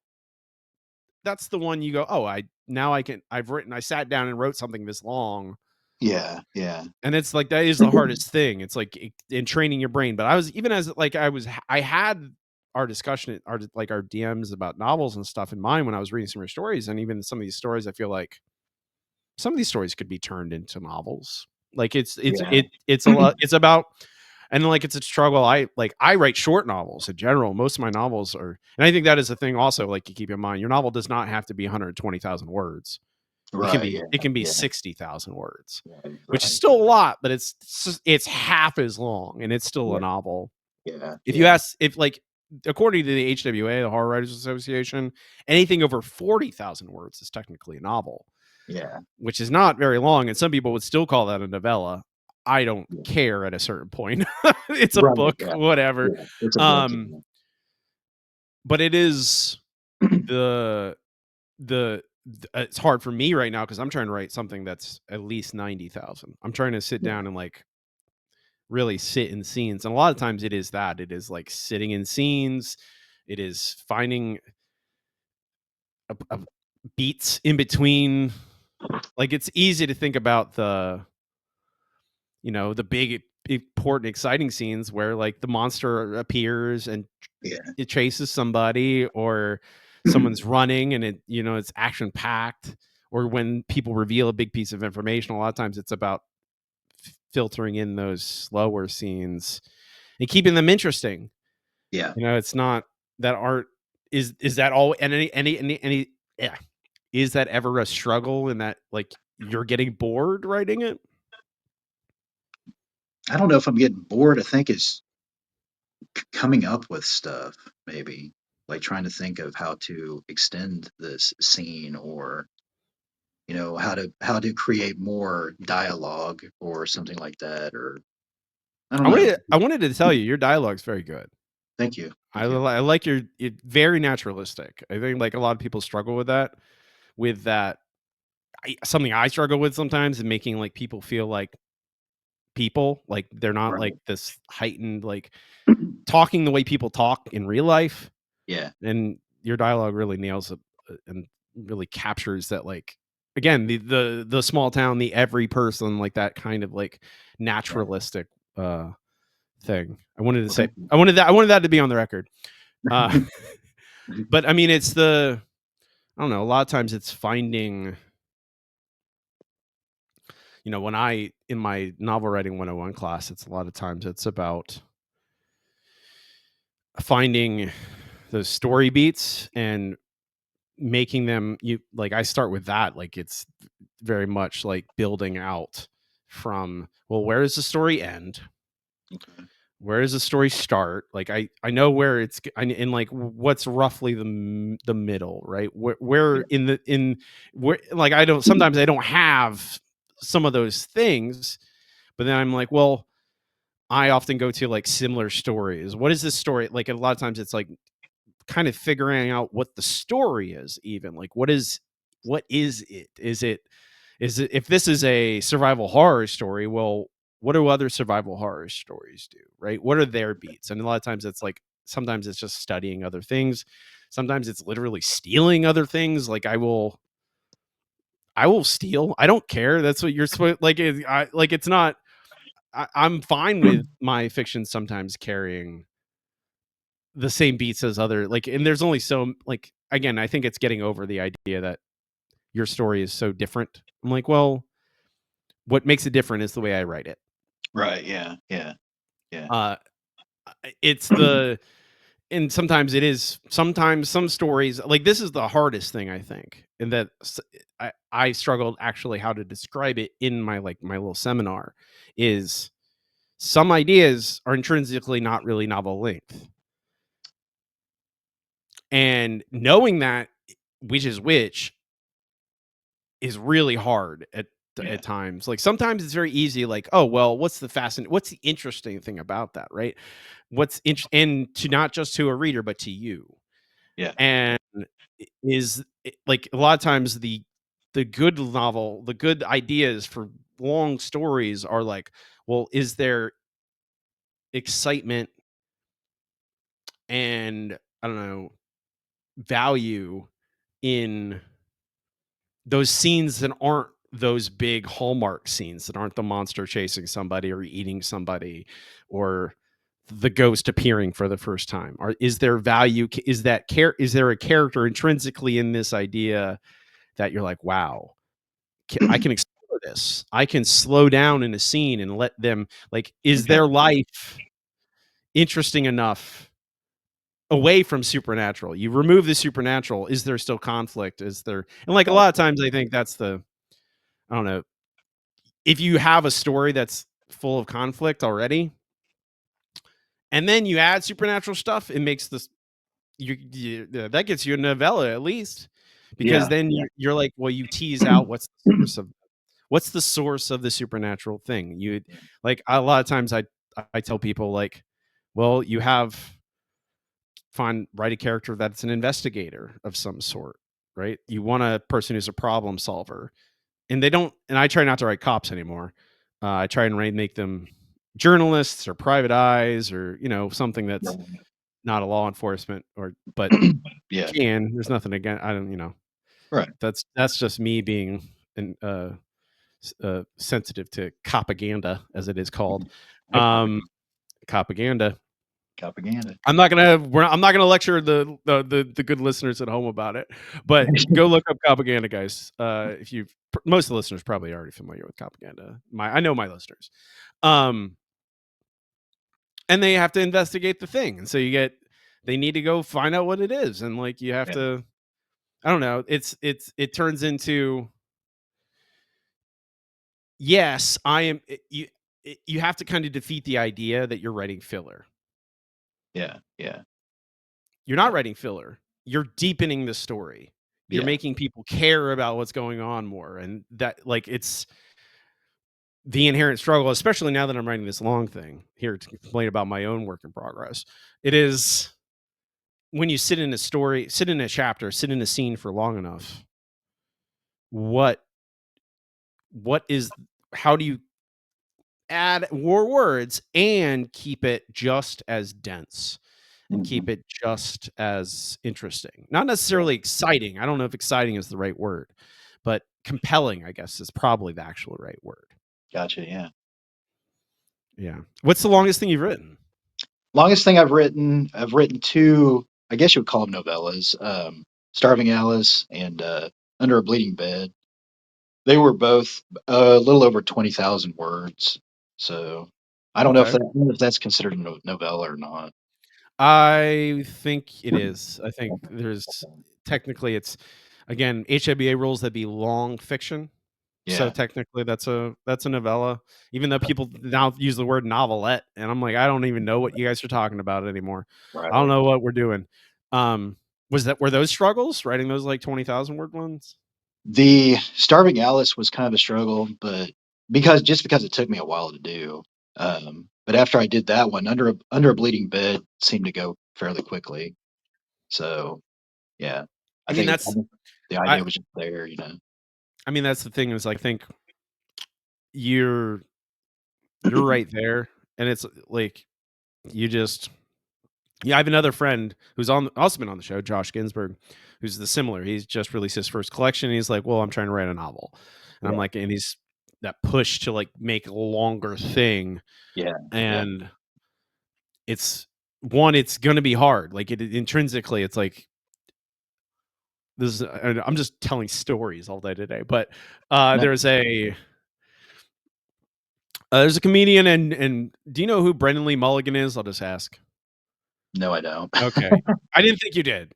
that's the one you go, oh, I sat down and wrote something this long. yeah, yeah. And it's like that is the hardest thing. It's like in training your brain. But I was even as like I had our discussion, our DMs about novels and stuff in mind when I was reading some of your stories, and even some of these stories, I feel like some of these stories could be turned into novels. Like Yeah. it's a lot. It's about and like it's a struggle. I write short novels in general. Most of my novels are, and I think that is a thing also. Like you keep in mind, your novel does not have to be 120,000 words. It can Right, be yeah, it can be yeah, 60,000 words, right, which is right, still a lot, but it's half as long and it's still a yeah, novel. yeah, If you yeah, ask if like according to the HWA, the Horror Writers Association, anything over 40,000 words is technically a novel, yeah, which is not very long and some people would still call that a novella. I don't yeah. care at a certain point. It's a Right, book, yeah, whatever. yeah. It's a book, Um, yeah. but it is the it's hard for me right now because I'm trying to write something that's at least 90,000. I'm trying to sit Yeah, down and like really sit in scenes. And a lot of times it is like sitting in scenes It is finding a beats in between. Like, it's easy to think about the big, important, exciting scenes where, like, the monster appears and Yeah. it chases somebody, or someone's running and it's action packed, or when people reveal a big piece of information. A lot of times it's about filtering in those slower scenes and keeping them interesting. Yeah. It's not that art is that all, and any yeah. Is that ever a struggle in that, like, you're getting bored writing it? I don't know if I'm getting bored. I think it's coming up with stuff, maybe like trying to think of how to extend this scene, or how to create more dialogue or something like that, or I don't I know. wanted I wanted to tell you your dialogue's very good. Thank you. I Thank you. li I like your it very naturalistic. I think, like, a lot of people struggle with that. Something I struggle with sometimes is making, like, people feel like people, like, they're not, like, Right. this heightened, like, talking the way people talk in real life, Yeah. and your dialogue really nails it, and really captures that, like, again, the small town, the every person, like, that kind of, like, Right. naturalistic, uh, thing. I wanted to Well, say thank you. I wanted that to be on the record. Uh, but, I mean, it's I don't know, a lot of times it's finding, when I in my novel writing 101 class, it's a lot of times it's about finding those story beats and making them, like, I start with that, like, it's very much like building out from, well, where does the story end? Okay. Where does the story start? Like, I know where and, like, what's roughly the middle, right? Where Yeah. in where, like, I don't sometimes I don't have some of those things, but then I'm like, well, I often go to, like, similar stories. What is this story? Like, a lot of times it's like kind of figuring out what the story is, even, like, what is it? Is it if this is a survival horror story, well, what do other survival horror stories do, right? What are their beats? And a lot of times it's like, sometimes it's just studying other things. Sometimes it's literally stealing other things. Like, I will steal. I don't care. That's what you're supposed, like, it's not, I'm fine with my fiction sometimes carrying the same beats as other, like, and there's only so, like, again, I think it's getting over the idea that your story is so different. I'm like, well, what makes it different is the way I write it. Right. Yeah. Yeah. Yeah. Uh, it's the and sometimes it is, sometimes some stories, like, this is the hardest thing, I think, and that I struggled actually how to describe it in my, like, my little seminar, is some ideas are intrinsically not really novel length, and knowing that which is which is really hard Yeah. at times. Like, sometimes it's very easy, like, oh, well, what's the interesting thing about that, right? And to not just to a reader, but to you. Yeah. And like, a lot of times the good novel, the good ideas for long stories are like, well, is there excitement and, I don't know, value in those scenes that aren't those big hallmark scenes, that aren't the monster chasing somebody or eating somebody, or the ghost appearing for the first time? Or is there value? Is there a character intrinsically in this idea that you're like, wow, I can explore this. I can slow down in a scene and let them, like, is Okay. their life interesting enough away from supernatural? You remove the supernatural, is there still conflict? Is there, and, like, a Right. lot of times I think that's the, I don't know, if you have a story that's full of conflict already, and then you add supernatural stuff, it makes this, that gets you a novella at least, because Yeah. then Yeah. you're like, well, you tease out what's the source of the supernatural thing. You, Yeah. like, a lot of times I tell people, like, well, you have write a character that's an investigator of some sort, right? You want a person who's a problem solver, and they don't. And I try not to write cops anymore. I try and make them journalists or private eyes, or something that's Right. not a law enforcement but Yeah. can. There's nothing again. I don't, you know, Right. that's just me being an, sensitive to propaganda, as it is called. Hey, Um, propaganda. propaganda. I'm not gonna lecture the good listeners at home about it, but go look up propaganda, guys. If you most of the listeners probably already familiar with propaganda. I know my listeners, um, and they have to investigate the thing, and so they need to go find out what it is, and like you have Yeah. to. I don't know. It turns into yes, I am. You have to kind of defeat the idea that you're writing filler. Yeah. Yeah. You're not Yeah. writing filler. You're deepening the story. You're Yeah. making people care about what's going on more. And that, like, it's the inherent struggle, especially now that I'm writing this long thing here to complain about my own work in progress. It is when you sit in a story, sit in a chapter, sit in a scene for long enough. What, what is, how do you add more words and keep it just as dense? And Hmm. keep it just as interesting. Not Yeah. necessarily exciting. I don't know if exciting is the right word, but compelling, I guess, is probably the actual right word. Gotcha. Yeah. Yeah. What's the longest thing you've written? Longest thing I've written two, I guess you would call them novellas, Starving Alice and Under a Bleeding Bed. They were both a little over 20,000 words. So Okay. I don't know if that's considered a novella or not. I think it is. I think there's technically it's again HABA rules that be long fiction. So Yeah. technically that's a novella, even though people now use the word novelette, and I'm like, I don't even know what you guys are talking about anymore. I don't Right. know what we're doing. Um, were those struggles writing those like 20,000 word ones? The Starving Alice was kind of a struggle, but because it took me a while to do. But after I did that one, Under a Bleeding Bed seemed to go fairly quickly. So yeah, I I mean think that's the I idea was just there, you know. I mean that's the thing is I think you're you're right there, and it's like you just yeah. I have another friend who's on also been on the show, Josh Ginsburg, who's the similar. He's just released his first collection. And he's like, well, I'm trying to write a novel, and I'm Yeah, like, and he's that push to like make a longer thing yeah, yeah. and it's one it's going to be hard like intrinsically it's like this is, and I'm just telling stories all day today but No, there's a comedian and do you know who Brendan Lee Mulligan is? I'll just ask. no, I don't. Okay, I didn't think you did.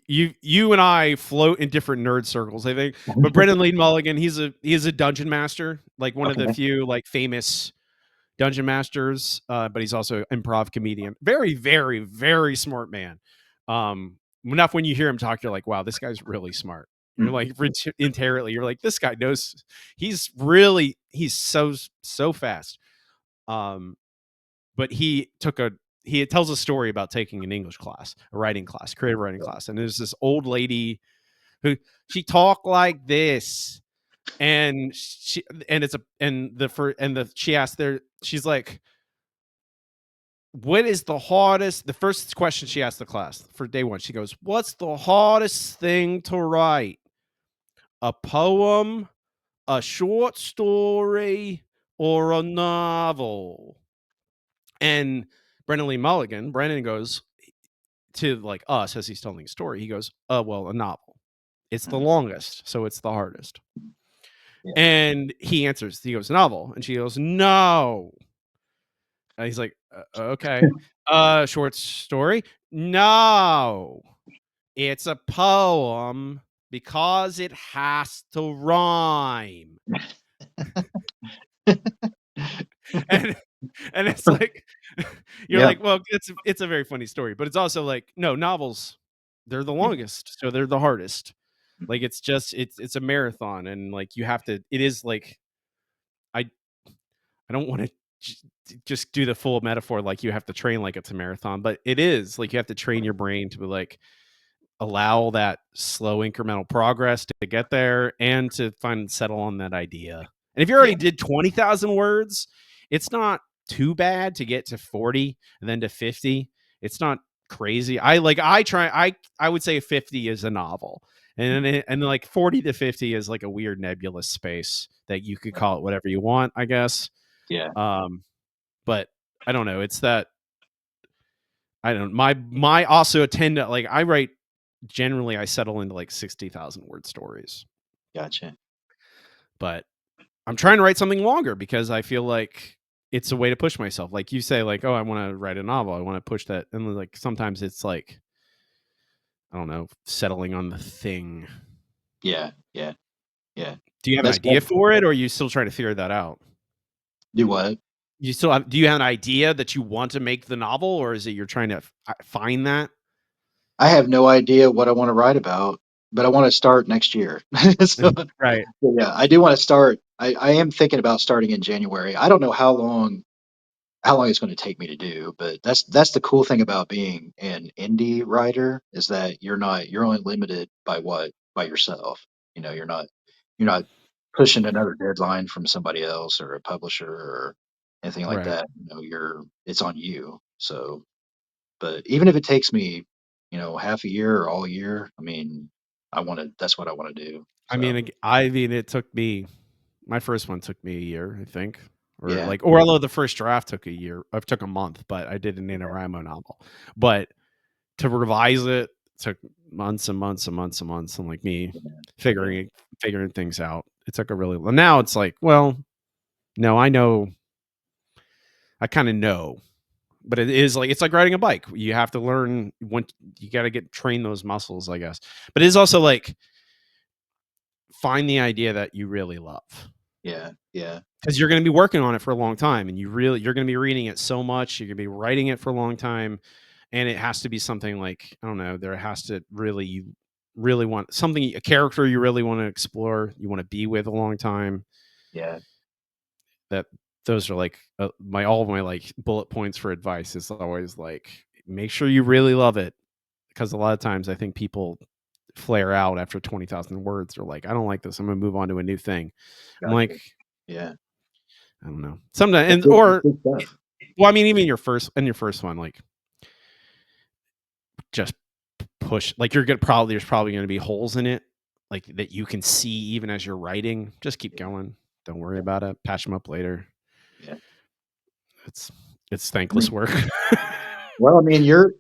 You and I float in different nerd circles, I think, but Brendan Lee Mulligan, he's a dungeon master, like one of the Okay. few like famous dungeon masters, but he's also an improv comedian. Very, very, very smart man. Enough when you hear him talk, you're like, wow, this guy's really smart. You're Mhm. like interiorly, you're like, this guy knows. He's so fast. Um, but he tells a story about taking an English class, a writing class, creative writing class, and there's this old lady who she talked like this, and she and it's a and the for and the she asked there, she's like, what is the hardest the first question she asked the class for day one, she goes, what's the hardest thing to write? A poem, a short story, or a novel? And Brendan goes to like us as he's telling the story, he goes, well, a novel. It's the Mhm. longest, so it's the hardest. Yeah. And he goes, novel. And she goes, no. And he's like, okay. Short story? No. It's a poem because it has to rhyme. And and it's like you're Yeah. like, well, it's a very funny story, but it's also like, no, novels, they're the Yeah. longest, so they're the hardest. Like Mhm. it's just it's a marathon and like you have to it is like I I don't want to just do the full metaphor like you have to train like it's a marathon, but it is like you have to train your brain to be like allow that slow incremental progress to get there and to find settle on that idea. And if you Yeah. already did 20,000 words, it's not too bad to get to 40 and then to 50. It's not crazy. I would say 50 is a novel. And like 40 to 50 is like a weird nebulous space that you could call it whatever you want, I guess. Yeah. Um, but I don't know. It's that I don't my also tend to like I write generally I settle into like 60,000 word stories. Gotcha. But I'm trying to write something longer because I feel like it's a way to push myself. Like you say, like, oh, I want to write a novel. I want to push that. And like sometimes it's like, I don't know, settling on the thing. Yeah. Yeah. Yeah. Do you have an idea That's for it or are you still trying to figure that out? do what? You still have, do you have an idea that you want to make the novel or is it you're trying to find that? I have no idea what I want to write about, but I want to start next year. So, Right. yeah, I do want to start. I am thinking about starting in January. I don't know how long it's going to take me to do, but that's the cool thing about being an indie writer is that you're only limited by what by yourself. You know, you're not pushing another deadline from somebody else or a publisher or anything like Right. that. You know, it's on you. So, but even if it takes me, half a year or all year, I mean, that's what I want to do. So, I mean, it took me, my first one took me a year, I think, or yeah, like, or although the first draft took a year, took a month, but I did an NaNoWriMo novel. But to revise it took months and months and months and months, and like me yeah, yeah, figuring figuring things out. It took a really well. Now it's like, well, no, I know, I kind of know, but it is like it's like riding a bike. You have to learn when you got to get train those muscles, I guess. But it is also like find the idea that you really love yeah, yeah, because you're going to be working on it for a long time, and you're going to be reading it so much. You're going to be writing it for a long time, and it has to be something like I don't know. There has to really you really want something a character you really want to explore. You want to be with a long time. yeah. That those are like my all of my like bullet points for advice is always like make sure you really love it because a lot of times I think people flare out after 20,000 words. They're like, I don't like this. I'm going to move on to a new thing. I'm like, Gotcha. Yeah, I don't know. Sometimes, that's and good, that's or good stuff. well, I mean, even your first one, like just push. Like you're gonna probably there's probably going to be holes in it, like that you can see even as you're writing. Just keep Yeah, going. Don't worry yeah, about it. Patch them up later. yeah. It's it's I thankless mean, work. well, I mean, you're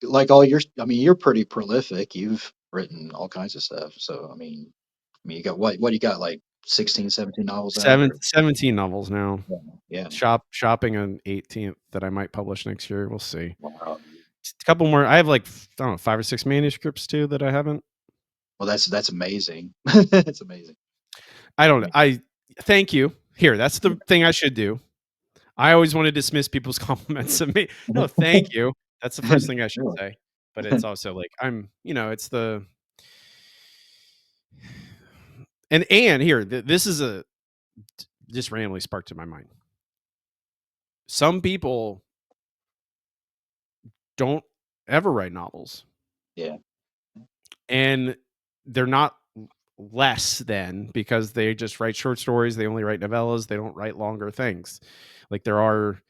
like all your. I mean, you're pretty prolific. You've written all kinds of stuff. So, I mean, you got what you got like 16, 17 novels out, or 17 novels now. yeah, yeah. Shopping on 18th that I might publish next year. We'll see. Wow. A couple more. I have like I don't know 5 or 6 manuscripts too that I haven't. Well, that's amazing. That's amazing. I I don't. mean, I thank you. Here, that's the thing I should do. I always want to dismiss people's compliments of me. No, thank you. That's the first thing I should really. say. But it's also like I'm, it's the and here this is a just randomly sparked in my mind. Some people don't ever write novels, Yeah. and they're not less than because they just write short stories. They only write novellas. They don't write longer things. Like there are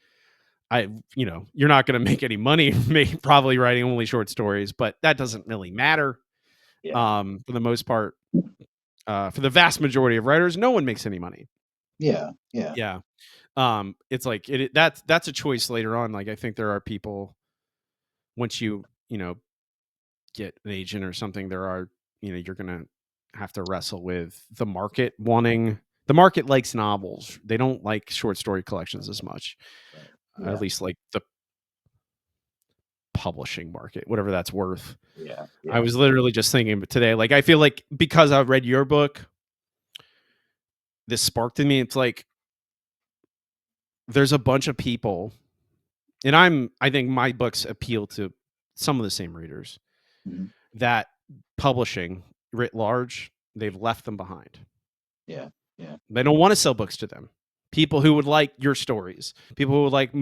you're not going to make any money probably writing only short stories, but that doesn't really matter. Yeah. For the most part, for the vast majority of writers, no one makes any money. Yeah. Yeah. Yeah. It's like that's a choice later on. Like I think there are people once you get an agent or something, there are you're gonna have to wrestle with the market likes novels. They don't like short story collections as much. Right. At Yeah. least like the publishing market, whatever that's worth. Yeah. I Yeah. was literally just thinking today, like I feel like because I read your book, this sparked in me. It's like there's a bunch of people, and I think my books appeal to some of the same readers Mhm. that publishing writ large, they've left them behind. Yeah. Yeah. They don't want to sell books to them. People who would like your stories, people who would like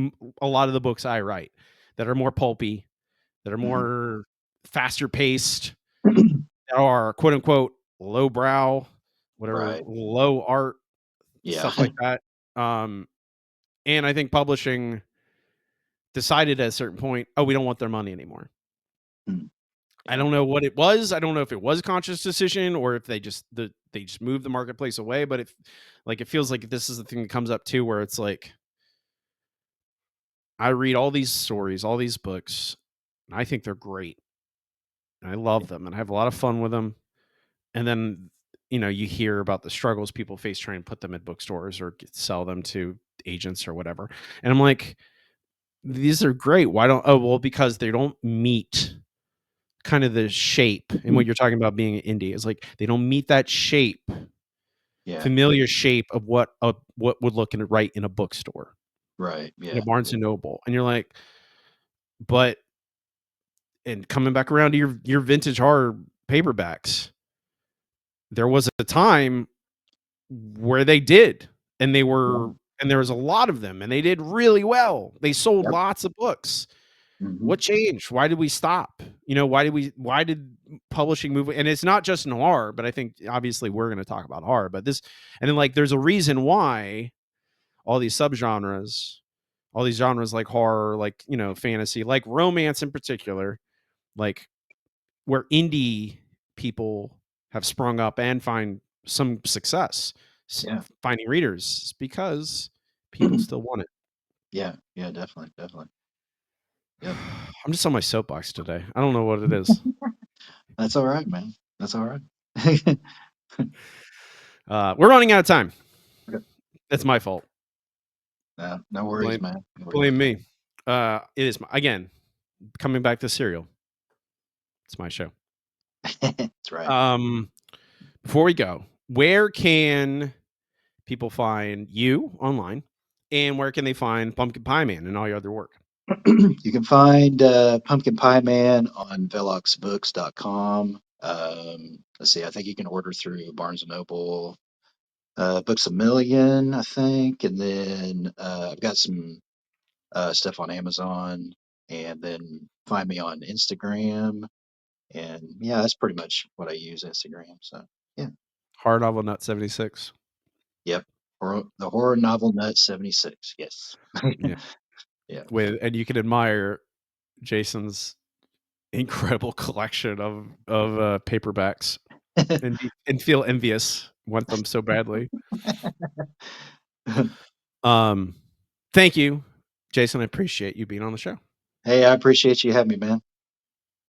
a lot of the books I write that are more pulpy, that are Mhm. more faster paced, that are quote unquote lowbrow, whatever, Right. low art, Yeah. stuff like that. Um, and I think publishing decided at a certain point, oh, we don't want their money anymore. Mm. I Yeah. don't know what it was. I don't know if it was a conscious decision or if they just moved the marketplace away. But if like it feels like this is the thing that comes up too, where it's like I read all these stories, all these books, and I think they're great. And I love them, and I have a lot of fun with them. And then you hear about the struggles people face trying to put them at bookstores or sell them to agents or whatever. And I'm like, these are great. Why don't? Oh well, because they don't meet kind of the shape and what you're talking about being in indie is like they don't meet that shape, Yeah. familiar shape of what would look in right in a bookstore, Right. in a Yeah. Barnes and Noble, and you're like, but and coming back around to your vintage horror paperbacks, there was a time where they did, and they Yeah. were, and there was a lot of them, and they did really well. They sold Yep. lots of books. Hmm. What changed? Why did we stop? Why did publishing move? And it's not just noir, but I think obviously we're going to talk about horror, but this, and then like there's a reason why all these subgenres, all these genres like horror, like, fantasy, like romance in particular, like where indie people have sprung up and find some success Yeah. finding readers because people still want it. Yeah. Yeah. Definitely. Definitely. Yep. I'm just on my soapbox today. I don't know what it is. That's all right, man. That's all right. We're running out of time. Okay. That's my fault. No, no worries, Blame man. No worries. blame me. It is again coming back to Serial. It's my show. That's right. Um, Before we go, where can people find you online, and where can they find Pumpkin Pie Man and all your other work? You can find Pumpkin Pie Man on veloxbooks.com. Let's see, I think you can order through Barnes and Noble, Books a Million, I think, and then I've got some stuff on Amazon, and then find me on Instagram, and yeah, that's pretty much what I use Instagram. So yeah, Horror Novel Nut 76. yep, the horror novel Nut 76. Yes, Yeah. yeah. And you can admire Jason's incredible collection of paperbacks and feel envious, want them so badly. Um, Thank you, Jason. I appreciate you being on the show. Hey, I appreciate you having me, man.